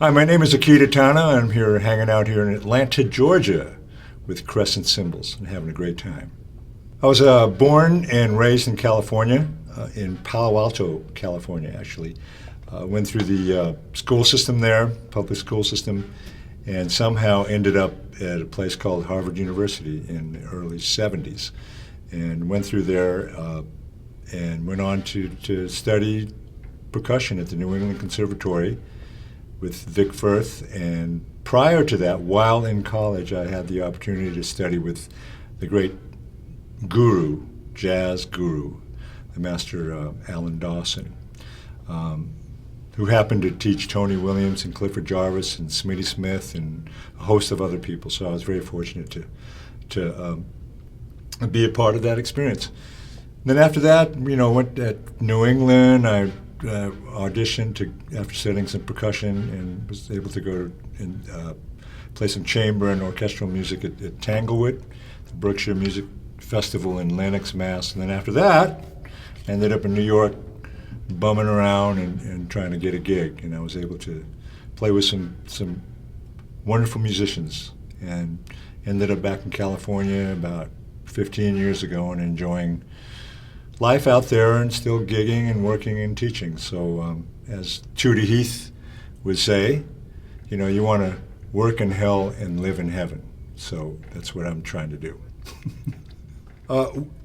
Hi, my name is Akira. I'm here hanging out here in Atlanta, Georgia with Crescent Cymbals and having a great time. I was born and raised in California, in Palo Alto, California, actually. Went through the school system there, public school system, and somehow ended up at a place called Harvard University in the early 70s. And went through there and went on to study percussion at the New England Conservatory with Vic Firth, and prior to that, while in college, I had the opportunity to study with the great guru, jazz guru, the master Alan Dawson, who happened to teach Tony Williams and Clifford Jarvis and Smitty Smith and a host of other people. So I was very fortunate to be a part of that experience. And then after that, went at New England. I auditioned after studying some percussion and was able to go and play some chamber and orchestral music at Tanglewood, the Berkshire Music Festival in Lenox, Mass. And then after that, I ended up in New York bumming around and trying to get a gig. And I was able to play with some wonderful musicians and ended up back in California about 15 years ago and enjoying life out there and still gigging and working and teaching. So as Judy Heath would say, you want to work in hell and live in heaven. So that's what I'm trying to do.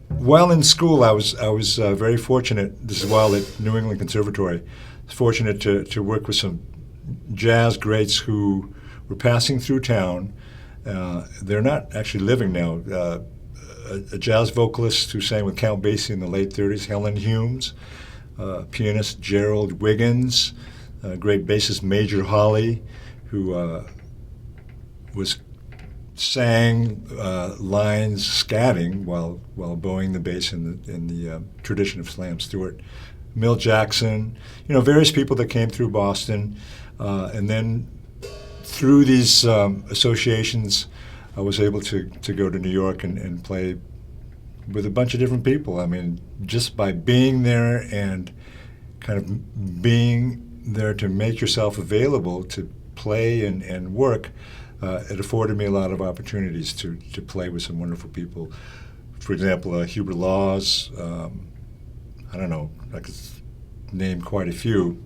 While in school, I was very fortunate. This is while at New England Conservatory. I was fortunate to work with some jazz greats who were passing through town. They're not actually living now. A jazz vocalist who sang with Count Basie in the late 30s, Helen Humes, pianist Gerald Wiggins, great bassist Major Holly, who sang lines scatting while bowing the bass in the tradition of Slam Stewart. Mill Jackson, various people that came through Boston, and then through these associations, I was able to go to New York and play with a bunch of different people. I mean, just by being there and kind of being there to make yourself available to play and work, it afforded me a lot of opportunities to play with some wonderful people. For example, Hubert Laws, I don't know, I could name quite a few.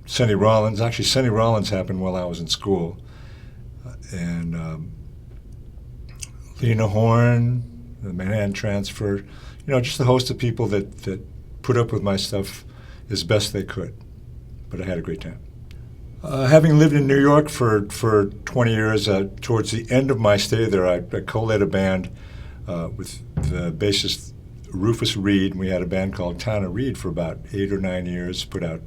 Sonny Rollins, actually Sonny Rollins happened while I was in school. And Lena Horne, the Manhattan Transfer, just a host of people that put up with my stuff as best they could. But I had a great time. Having lived in New York for 20 years, towards the end of my stay there, I co-led a band with the bassist Rufus Reed. We had a band called Tana Reed for about 8 or 9 years, put out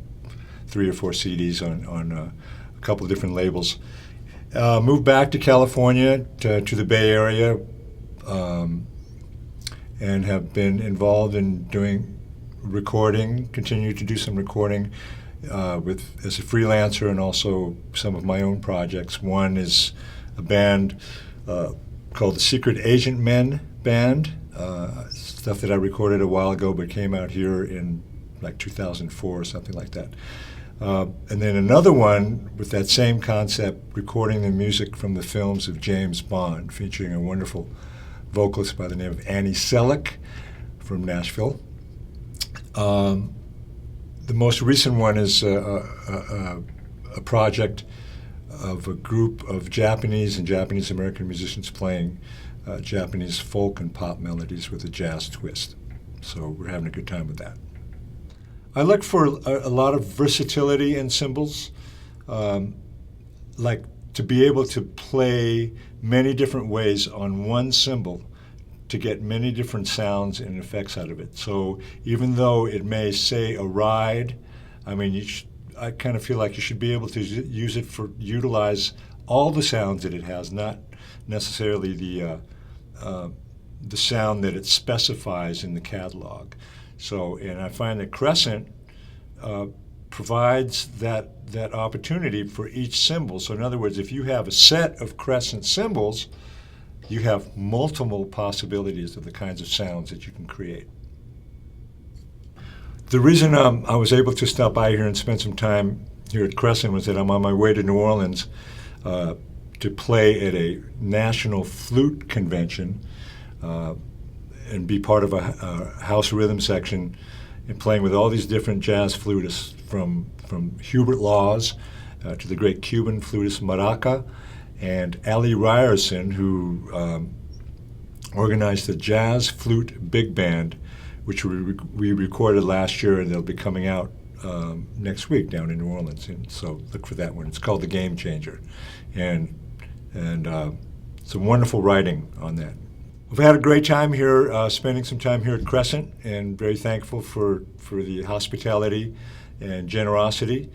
3 or 4 CDs on a couple of different labels. Moved back to California, to the Bay Area, and have been involved in doing recording, continue to do some recording as a freelancer, and also some of my own projects. One is a band called the Secret Agent Men Band, stuff that I recorded a while ago but came out here in like 2004 or something like that. And then another one with that same concept, recording the music from the films of James Bond, featuring a wonderful vocalist by the name of Annie Selleck from Nashville. The most recent one is a project of a group of Japanese and Japanese American musicians playing Japanese folk and pop melodies with a jazz twist. So we're having a good time with that. I look for a lot of versatility in cymbals, like to be able to play many different ways on one cymbal to get many different sounds and effects out of it. So even though it may say a ride, I mean, I kind of feel like you should be able to utilize all the sounds that it has, not necessarily the sound that it specifies in the catalog. So, and I find that Crescent provides that opportunity for each cymbal. So in other words, if you have a set of Crescent cymbals, you have multiple possibilities of the kinds of sounds that you can create. The reason I was able to stop by here and spend some time here at Crescent was that I'm on my way to New Orleans to play at a national flute convention and be part of a house rhythm section and playing with all these different jazz flutists from Hubert Laws to the great Cuban flutist Maraca and Ali Ryerson, who organized the Jazz Flute Big Band, which we recorded last year, and they'll be coming out next week down in New Orleans. And so look for that one. It's called The Game Changer. And some wonderful writing on that. We've had a great time here, spending some time here at Crescent, and very thankful for the hospitality and generosity.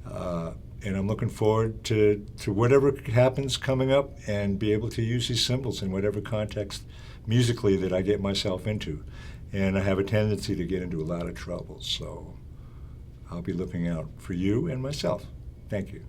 And I'm looking forward to whatever happens coming up and be able to use these cymbals in whatever context musically that I get myself into. And I have a tendency to get into a lot of trouble, so I'll be looking out for you and myself. Thank you.